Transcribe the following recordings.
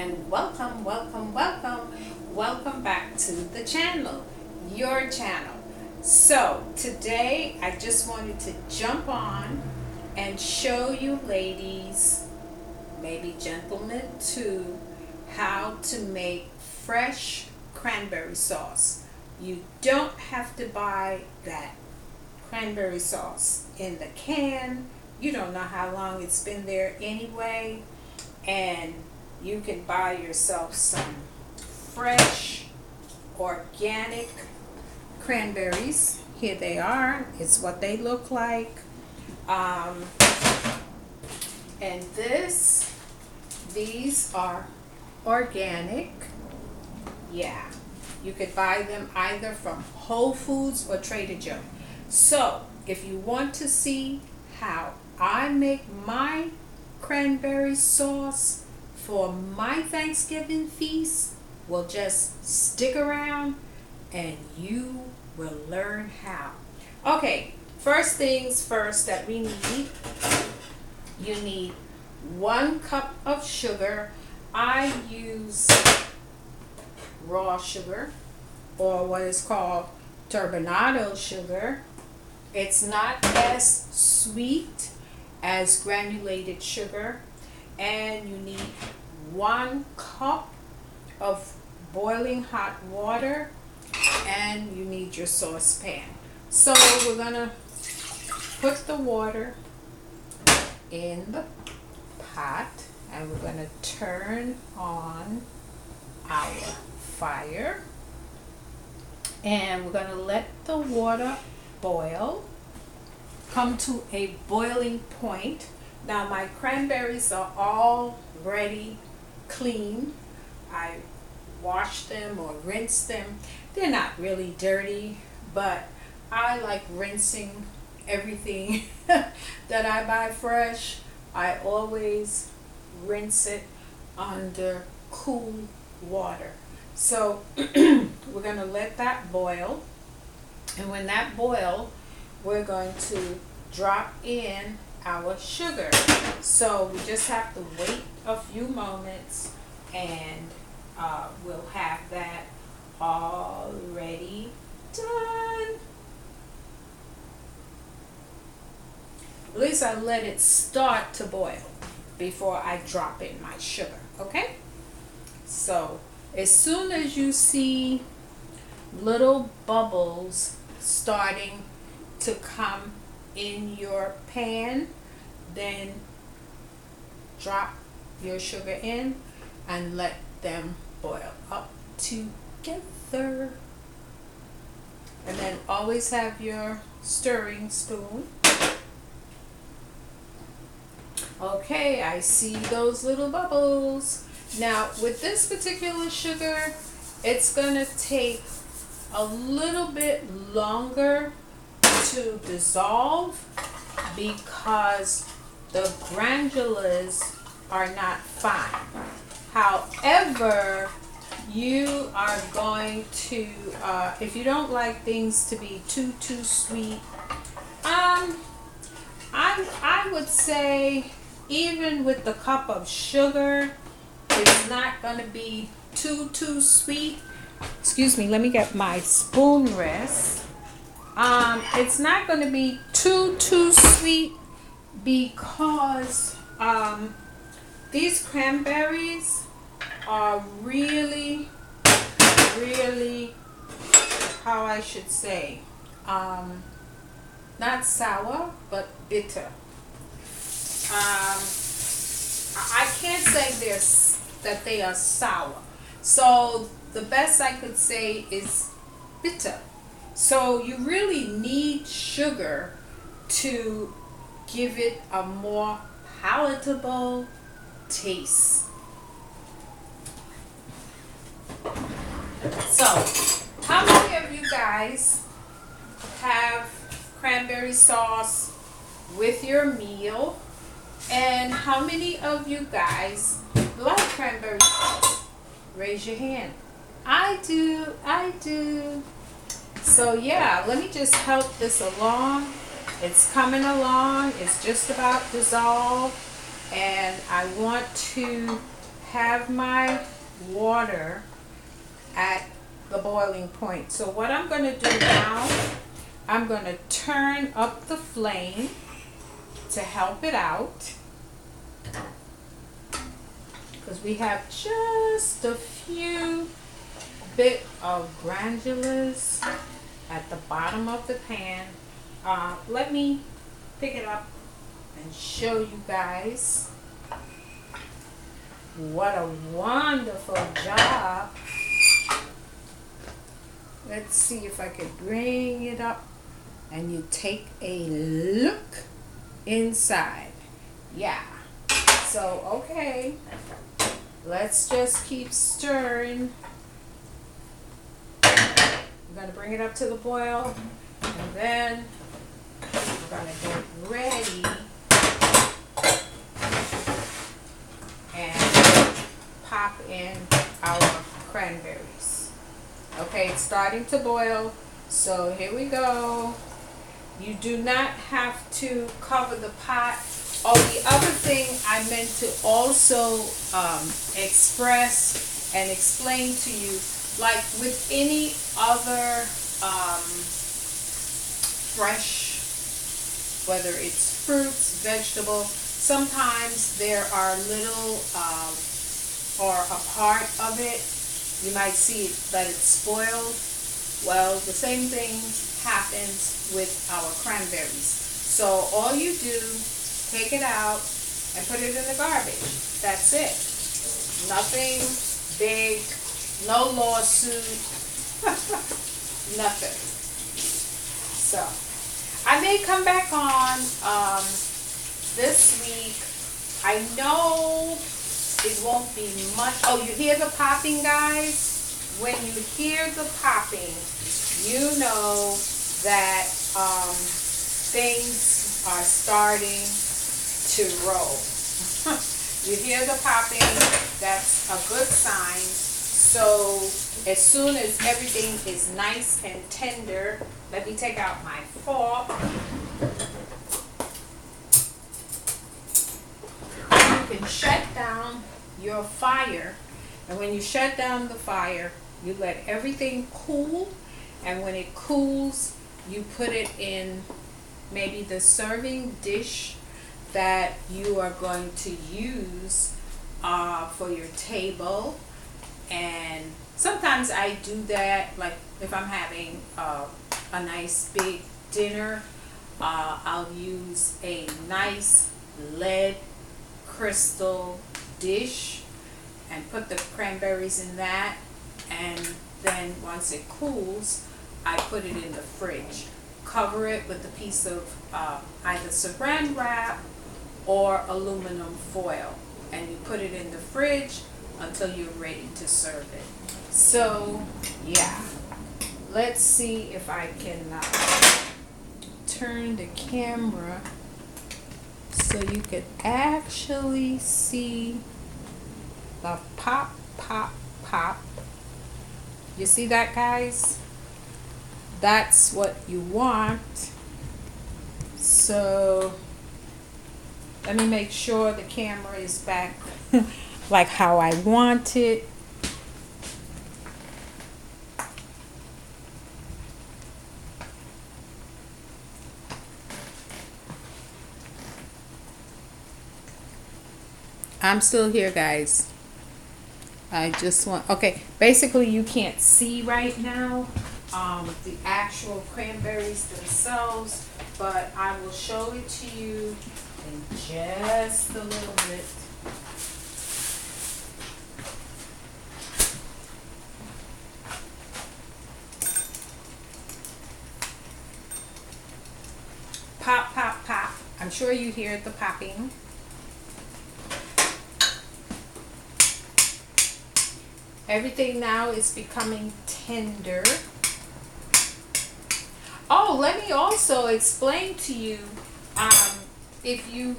and welcome back to the channel, your channel. So today I just wanted to jump on and show you ladies, maybe gentlemen too, how to make fresh cranberry sauce. You don't have to buy that cranberry sauce in the can. You don't know how long it's been there anyway, and you can buy yourself some fresh organic cranberries. Here they are. It's what they look like. And these are organic. Yeah, you could buy them either from Whole Foods or Trader Joe. So if you want to see how I make my cranberry sauce for my Thanksgiving feast, well, just stick around and you will learn how. Okay, first things first that we need, you need 1 cup of sugar. I use raw sugar, or what is called turbinado sugar. It's not as sweet as granulated sugar. And you need 1 cup of boiling hot water, and you need your saucepan. So we're gonna put the water in the pot, and we're gonna turn on our fire, and we're gonna let the water boil, come to a boiling point. Now my cranberries are already clean. I washed them or rinsed them. They're not really dirty, but I like rinsing everything that I buy fresh. I always rinse it under cool water. So we're going to let that boil, and when that boils, we're going to drop in our sugar. So we just have to wait a few moments, and we'll have that already done. At least I let it start to boil before I drop in my sugar. Okay, so as soon as you see little bubbles starting to come in your pan, then drop your sugar in and let them boil up together. And then always have your stirring spoon. Okay, I see those little bubbles. Now with this particular sugar, it's gonna take a little bit longer to dissolve because the granules are not fine. However, you are going to, if you don't like things to be too sweet, I would say even with the cup of sugar, it's not going to be too sweet. Excuse me, let me get my spoon rest. It's not going to be too sweet because these cranberries are really, how I should say, not sour but bitter. I can't say that they are sour, so the best I could say is bitter. So you really need sugar to give it a more palatable taste. So, how many of you guys have cranberry sauce with your meal? And how many of you guys like cranberry sauce? Raise your hand. I do. So yeah, let me just help this along. It's coming along. It's just about dissolved. And I want to have my water at the boiling point. So what I'm going to do now, I'm going to turn up the flame to help it out, because we have just a few bit of granulars at the bottom of the pan. Let me pick it up and show you guys what a wonderful job. Let's see if I could bring it up and you take a look inside. Yeah. So, okay. Let's just keep stirring. We're going to bring it up to the boil, and then we're going to get ready and pop in our cranberries. Okay, it's starting to boil, so here we go. You do not have to cover the pot. Oh, the other thing I meant to also express and explain to you, like with any other fresh, whether it's fruits, vegetables, sometimes there are little or a part of it, you might see that it's spoiled. Well, the same thing happens with our cranberries. So all you do, take it out and put it in the garbage. That's it. Nothing big, no lawsuit, nothing. So I may come back on this week. I know it won't be much. Oh, you hear the popping, guys? When you hear the popping, you know that things are starting to roll. You hear the popping, that's a good sign. So as soon as everything is nice and tender, let me take out my fork. You can shut down your fire, and when you shut down the fire, you let everything cool, and when it cools, you put it in maybe the serving dish that you are going to use for your table. And sometimes I do that, like if I'm having a nice big dinner, I'll use a nice lead crystal dish and put the cranberries in that, and then once it cools, I put it in the fridge. Cover it with a piece of either saran wrap or aluminum foil, and you put it in the fridge until you're ready to serve it. So yeah, let's see if I can turn the camera so you could actually see the pop, pop, pop. You see that, guys? That's what you want. So let me make sure the camera is back like how I want it. I'm still here, guys. I just want, okay, basically you can't see right now the actual cranberries themselves, but I will show it to you in just a little bit. Pop, pop, pop. I'm sure you hear the popping. Everything now is becoming tender. Oh, let me also explain to you, if you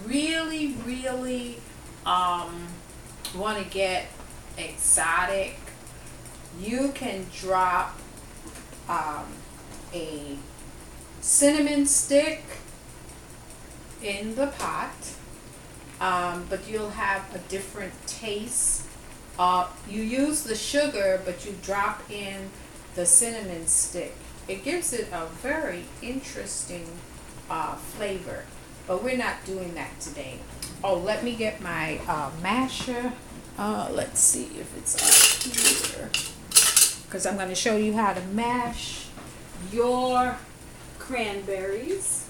really want to get exotic, you can drop a cinnamon stick in the pot, but you'll have a different taste. You use the sugar, but you drop in the cinnamon stick. It gives it a very interesting flavor, but we're not doing that today. Oh, let me get my masher. Let's see if it's up here, because I'm going to show you how to mash your cranberries.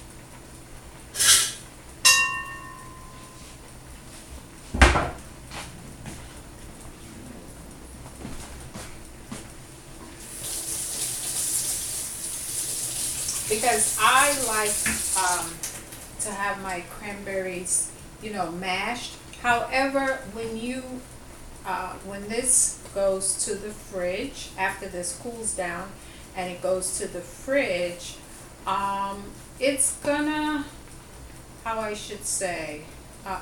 Because I like to have my cranberries, mashed. However, when this goes to the fridge, after this cools down and it goes to the fridge, it's gonna, how I should say,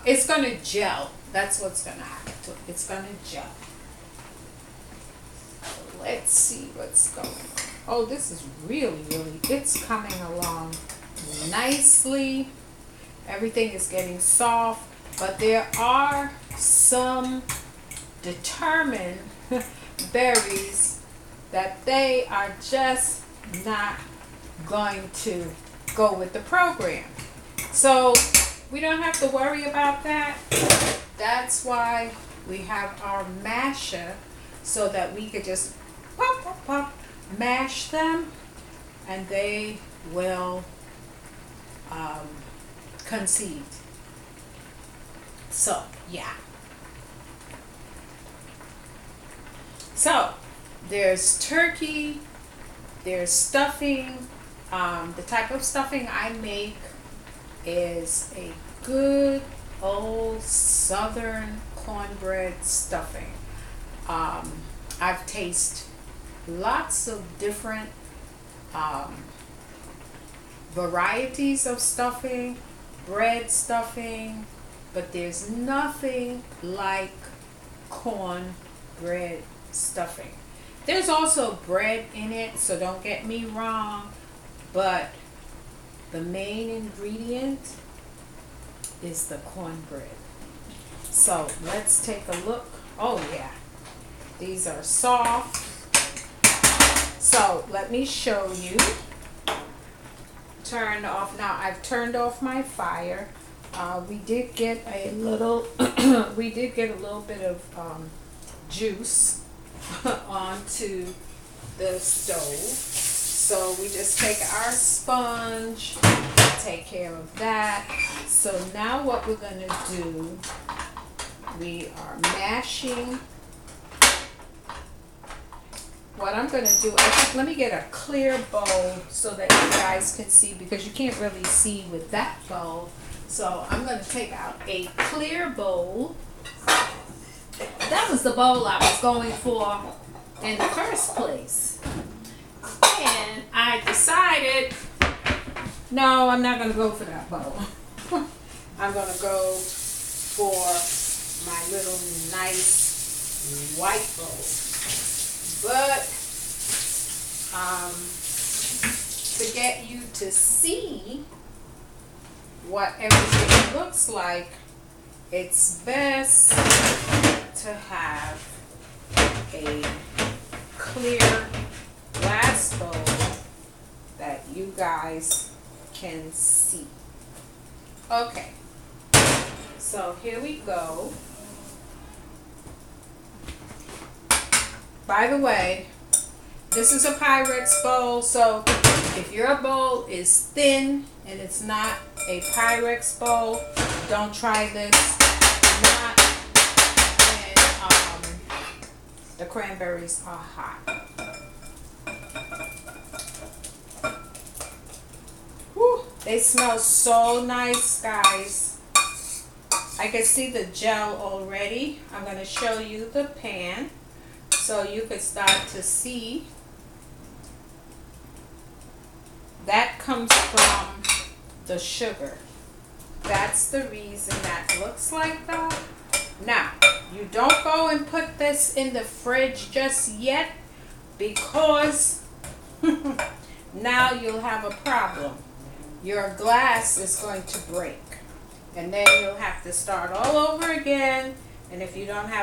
it's gonna gel. That's what's gonna happen to it. It's gonna gel. So let's see what's going on. Oh, this is really, it's coming along nicely. Everything is getting soft, but there are some determined berries that they are just not going to go with the program. So we don't have to worry about that. That's why we have our masher, so that we could just pop, mash them, and they will concede. So yeah. So there's turkey, there's stuffing. The type of stuffing I make is a good old southern cornbread stuffing. I've tasted lots of different varieties of stuffing, bread stuffing, but there's nothing like cornbread stuffing. There's also bread in it, so don't get me wrong, but the main ingredient is the cornbread. So let's take a look. Oh yeah, these are soft. So let me show you. Turned off. Now I've turned off my fire. We did get a little bit of juice onto the stove. So we just take our sponge, take care of that. So now what we're going to do, we are mashing. What I'm going to do, let me get a clear bowl so that you guys can see, because you can't really see with that bowl. So I'm going to take out a clear bowl. That was the bowl I was going for in the first place. And I decided, no, I'm not going to go for that bowl. I'm going to go for my little nice white bowl. But to get you to see what everything looks like, it's best to have a clear glass bowl that you guys can see. Okay, so here we go. By the way, this is a Pyrex bowl, so if your bowl is thin and it's not a Pyrex bowl, don't try this. Not when the cranberries are hot. Whew, they smell so nice, guys. I can see the gel already. I'm going to show you the pan so you could start to see. That comes from the sugar. That's the reason that looks like that. Now, you don't go and put this in the fridge just yet, because now you'll have a problem. Your glass is going to break. And then you'll have to start all over again. And if you don't have